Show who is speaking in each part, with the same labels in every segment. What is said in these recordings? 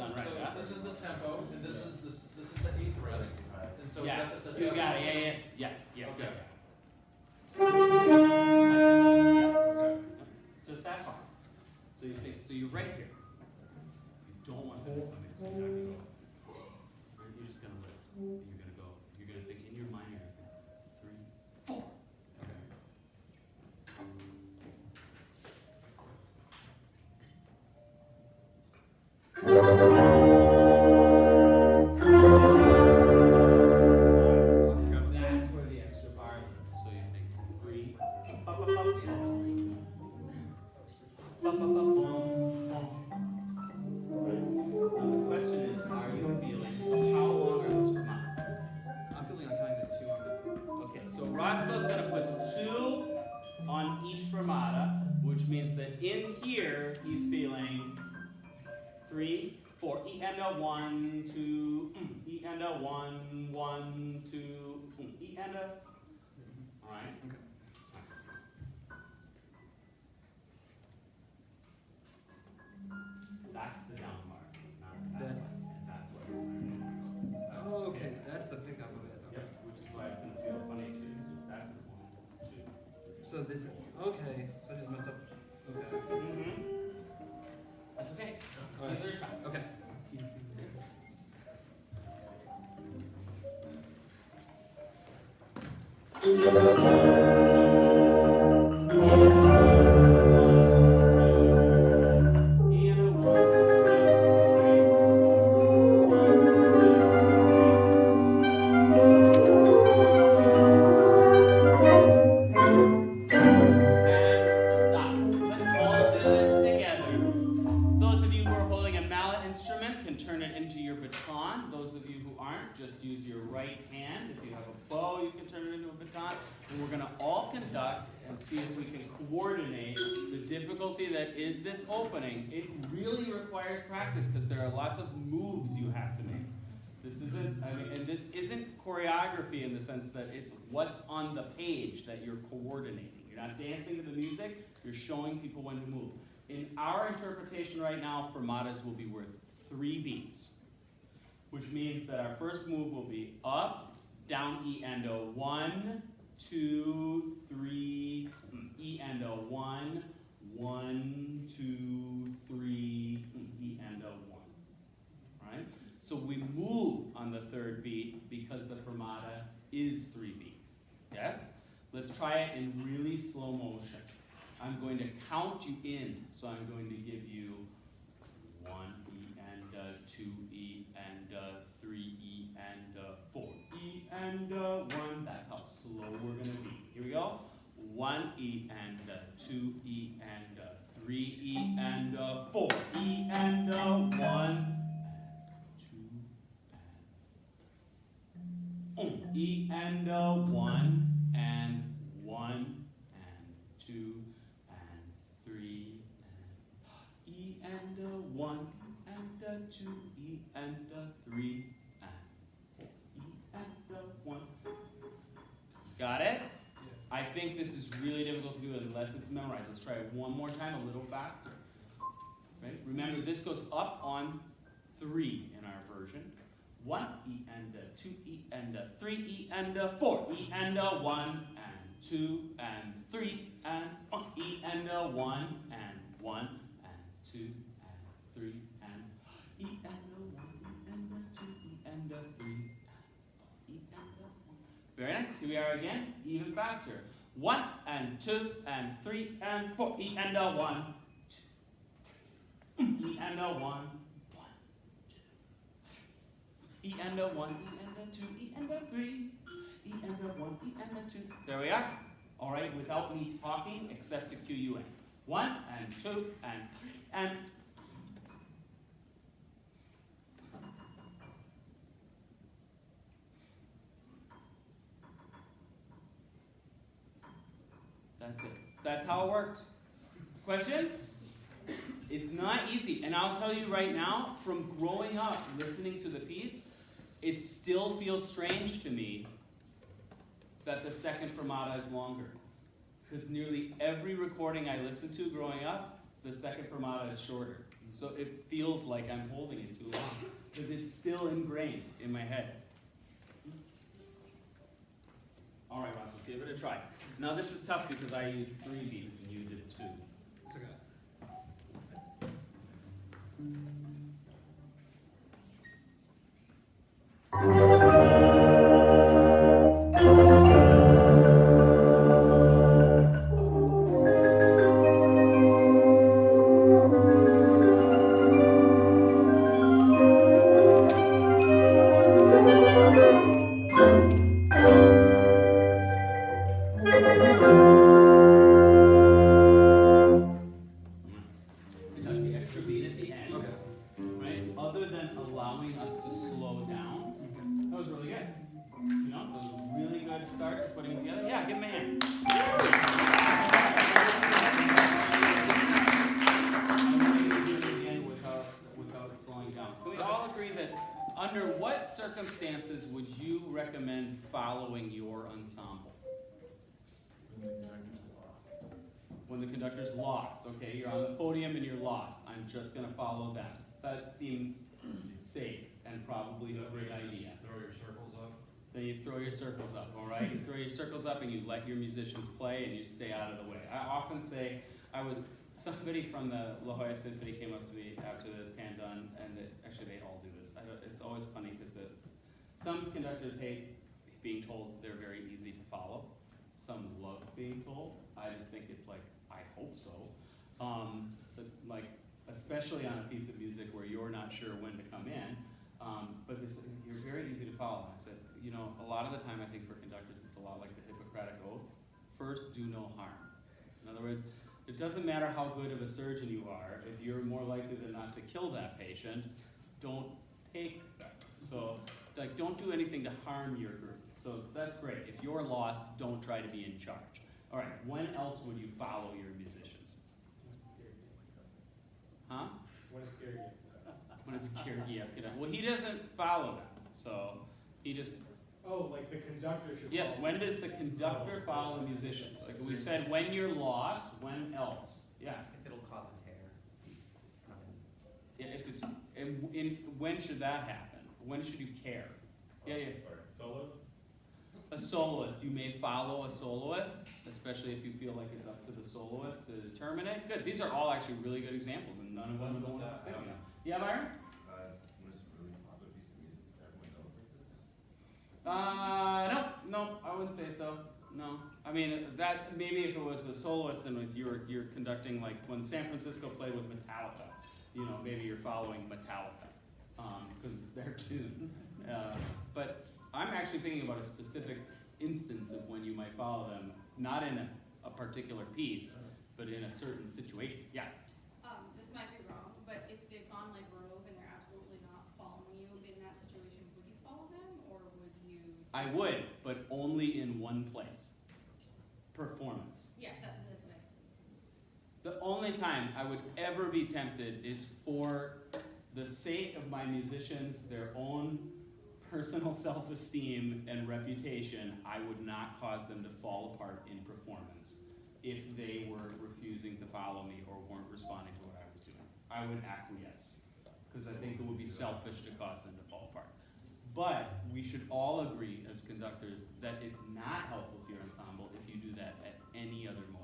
Speaker 1: done right,
Speaker 2: So
Speaker 1: yeah?
Speaker 2: this is the tempo, and this is the eighth rest. And so
Speaker 1: Yeah,
Speaker 2: we
Speaker 1: you
Speaker 2: got
Speaker 1: got it, yeah, yes.
Speaker 2: Okay.
Speaker 1: Yeah. Just that far. So you think, so you're right here. You don't want that to come in, so you're not gonna go. Right, you're just gonna lift. And you're gonna go, you're gonna think in your mind, you're gonna think 3, 4. Okay. That's where the extra bar is. So you think 3, ba, ba, ba, you know. Ba, ba, ba, boom, boom. Now the question is, are you feeling? So how long are those fermatas?
Speaker 3: I'm feeling like kind of 2 on it.
Speaker 1: Okay, so Roscoe's gonna put 2 on each fermata, which means that in here he's feeling 3, 4. E and a 1, 2, E and a 1, 1, 2, E and a. All right.
Speaker 3: Okay.
Speaker 1: That's the down bar, not that one. And that's what we're learning. That's
Speaker 3: Oh,
Speaker 1: the
Speaker 3: okay.
Speaker 1: pickup.
Speaker 3: That's the pickup of it.
Speaker 1: Yeah,
Speaker 3: Okay.
Speaker 1: which is why it's gonna feel funny too. It's just that's 1, 2.
Speaker 3: So this. Okay. So I just messed up. Okay.
Speaker 1: That's okay.
Speaker 3: All
Speaker 1: Give
Speaker 3: right.
Speaker 1: it a shot.
Speaker 3: Okay.
Speaker 1: Those of you who are holding a mallet instrument can turn it into your baton. Those of you who aren't, just use your right hand. If you have a bow, you can turn it into a baton. And we're going to all conduct and see if we can coordinate the difficulty that is this opening. It really requires practice because there are lots of moves you have to make. This isn't, and this isn't choreography in the sense that it's what's on the page that you're coordinating. You're not dancing to the music, you're showing people when to move. In our interpretation right now, fermatas will be worth 3 beats, which means that our first move will be up, down, E and O, 1, 2, 3, E and O, 1, 1, 2, 3, E and O, 1. Right? So we move on the 3rd beat because the fermata is 3 beats. Yes? Let's try it in really slow motion. I'm going to count you in, so I'm going to give you 1 E and 2 E and 3 E and 4 E and 1. That's how slow we're going to be. Here we go. 1 E and 2 E and 3 E and 4 E and 1 and 2 and E and 1 and 1 and 2 and 3 and E and 1 and 2 E and 3 and 4 E and 1. Got it? I think this is really difficult to do unless it's memorized. Let's try it one more time, a little faster. Right? Remember, this goes up on 3 in our version. 1 E and 2 E and 3 E and 4 E and 1 and 2 and 3 and E and 1 and 1 and 2 and 3 and E and 1 and 2 E and 3 and E and 1. Very nice. Here we are again, even faster. 1 and 2 and 3 and 4 E and 1 2 E and 1 E and 1, E and 2, E and 3, E and 1, E and 2. There we are. All right, without me talking, except to cue you in. 1 and 2 and 3 and. That's it. That's how it works. Questions? It's not easy. And I'll tell you right now, from growing up listening to the piece, it still feels strange to me that the second fermata is longer. Because nearly every recording I listened to growing up, the second fermata is shorter. And so it feels like I'm holding it too long, because it's still ingrained in my head. All right, Ross, let's give it a try. Now this is tough because I used 3 beats and you did 2.
Speaker 3: It's okay.
Speaker 1: We got the extra beat at the end,
Speaker 3: Okay.
Speaker 1: right? Other than allowing us to slow down, that was really good. You know, that was a really good start to putting it together. Yeah, give him a hand. I want you to do it again without slowing down. Can we all agree that under what circumstances would you recommend following your ensemble? When the conductor's lost, okay, you're on the podium and you're lost. I'm just gonna follow them. That seems safe and probably a great idea.
Speaker 2: Throw your circles up.
Speaker 1: Then you throw your circles up, all right? You throw your circles up and you let your musicians play and you stay out of the way. I often say, somebody from the La Jolla Symphony came up to me after the Tandon, and actually they all do this. It's always funny because some conductors hate being told they're very easy to follow. Some love being told. I just think it's like, I hope so. But like, especially on a piece of music where you're not sure when to come in, but you're very easy to follow. I said, you know, a lot of the time I think for conductors it's a lot like the Hippocratic Oath. First, do no harm. In other words, it doesn't matter how good of a surgeon you are, if you're more likely than not to kill that patient, don't take that. So, like, don't do anything to harm your group. So that's great. If you're lost, don't try to be in charge. All right, when else would you follow your musicians? Huh?
Speaker 4: When it's scary.
Speaker 1: When it's Kyrgyz. Well, he doesn't follow them, so he just.
Speaker 4: Oh, like the conductor should.
Speaker 1: Yes,
Speaker 4: follow.
Speaker 1: when does the conductor follow the musicians? Like we said, when you're lost, when else? Yeah.
Speaker 5: If it'll cause a tear.
Speaker 1: Yeah, if it's, when should that happen? When should you care? Yeah, yeah.
Speaker 4: Or solos.
Speaker 1: A soloist, you may follow a soloist, especially if you feel like it's up to the soloist to determine it. Good, these are all actually really good examples, and none of them are the ones I'm thinking of. Yeah, Byron?
Speaker 6: Was it really popular piece of music? Everyone knows like this?
Speaker 1: No, I wouldn't say so. No, I mean that maybe if it was a soloist and if you're conducting like when San Francisco played with Metallica, you know, maybe you're following Metallica because it's their tune. But I'm actually thinking about a specific instance of when you might follow them, not in a particular piece, but in a certain situation. Yeah.
Speaker 7: This might be wrong, but if they've gone like rogue and they're absolutely not following you in that situation, would you follow them or would you?
Speaker 1: I would, but only in one place. Performance.
Speaker 7: Yeah, that's what
Speaker 1: The only time I would ever be tempted is for the sake of my musicians, their own personal self-esteem and reputation, I would not cause them to fall apart in performance if they were refusing to follow me or weren't responding to what I was doing. I would acquiesce, because I think it would be selfish to cause them to fall apart. But we should all agree as conductors that it's not helpful to your ensemble if you do that at any other moment.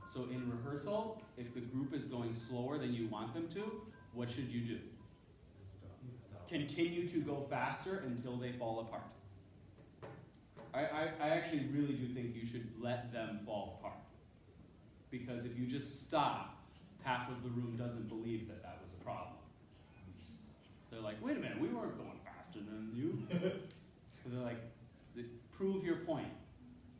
Speaker 1: So in rehearsal, if the group is going slower than you want them to, what should you do? Continue to go faster until they fall apart. I actually really do think you should let them fall apart. Because if you just stop, half of the room doesn't believe that that was a problem. They're like, wait a minute, we weren't going faster than you. So they're like, prove your point.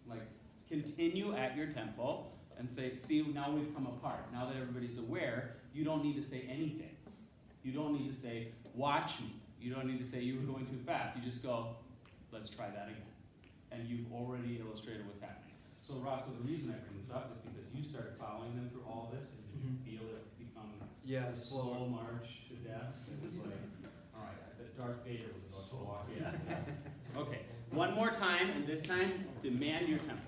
Speaker 1: Like, continue at your tempo and say, see, now we've come apart. Now that everybody's aware, you don't need to say anything. You don't need to say, watch me. You don't need to say you were going too fast. You just go, let's try that again. And you've already illustrated what's happening. So Roscoe, the reason I bring this up is because you started following them through all this and you feel it become
Speaker 3: Yeah,
Speaker 1: a slow march to death. It was like, all right, that Darth Vader was about to walk in. Yes. Okay, one more time, and this time, demand your tempo.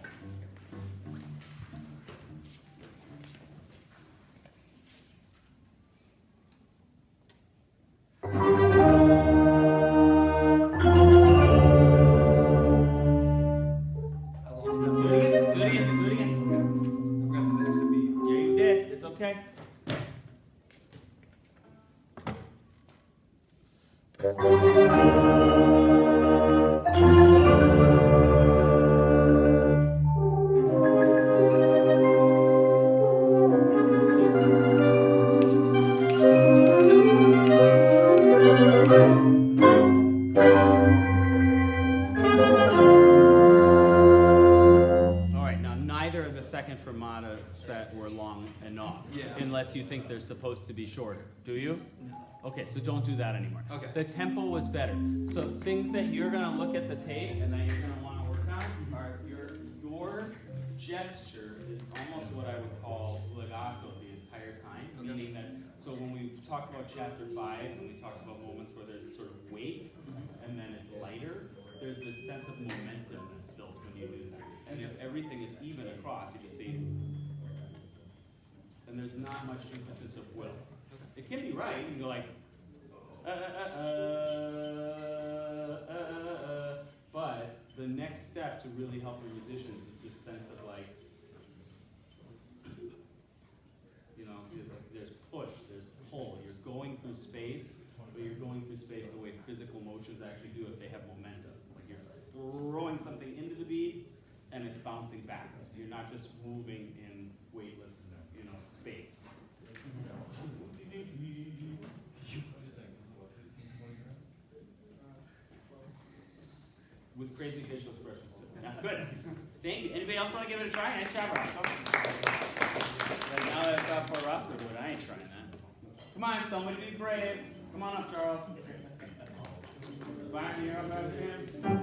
Speaker 1: fermata set were long enough.
Speaker 3: Yeah.
Speaker 1: Unless you think they're supposed to be shorter. Do you?
Speaker 3: No.
Speaker 1: Okay, so don't do that anymore.
Speaker 3: Okay.
Speaker 1: The tempo was better. So things that you're gonna look at the tape and that you're gonna wanna work on are your gesture is almost what I would call legato the entire time.
Speaker 3: Okay.
Speaker 1: Meaning that, so when we talked about chapter 5 and we talked about moments where there's sort of weight and then it's lighter, there's this sense of momentum that's built when you do that. And if everything is even across, you just see, and there's not much impetus of will. It can be right, you can go like, but the next step to really help your musicians is this sense of like, you know, there's push, there's pull, you're going through space, but you're going through space the way physical motions actually do if they have momentum. Like you're throwing something into the beat and it's bouncing back. You're not just moving in weightless, you know, space. With crazy facial expressions too. Yeah, good. Thank you. Anybody else want to give it a try? Nice job, Ross. Okay. Right now that it's out for Oscar, but I ain't trying that. Come on, somebody be brave. Come on up, Charles. Fire, you're up,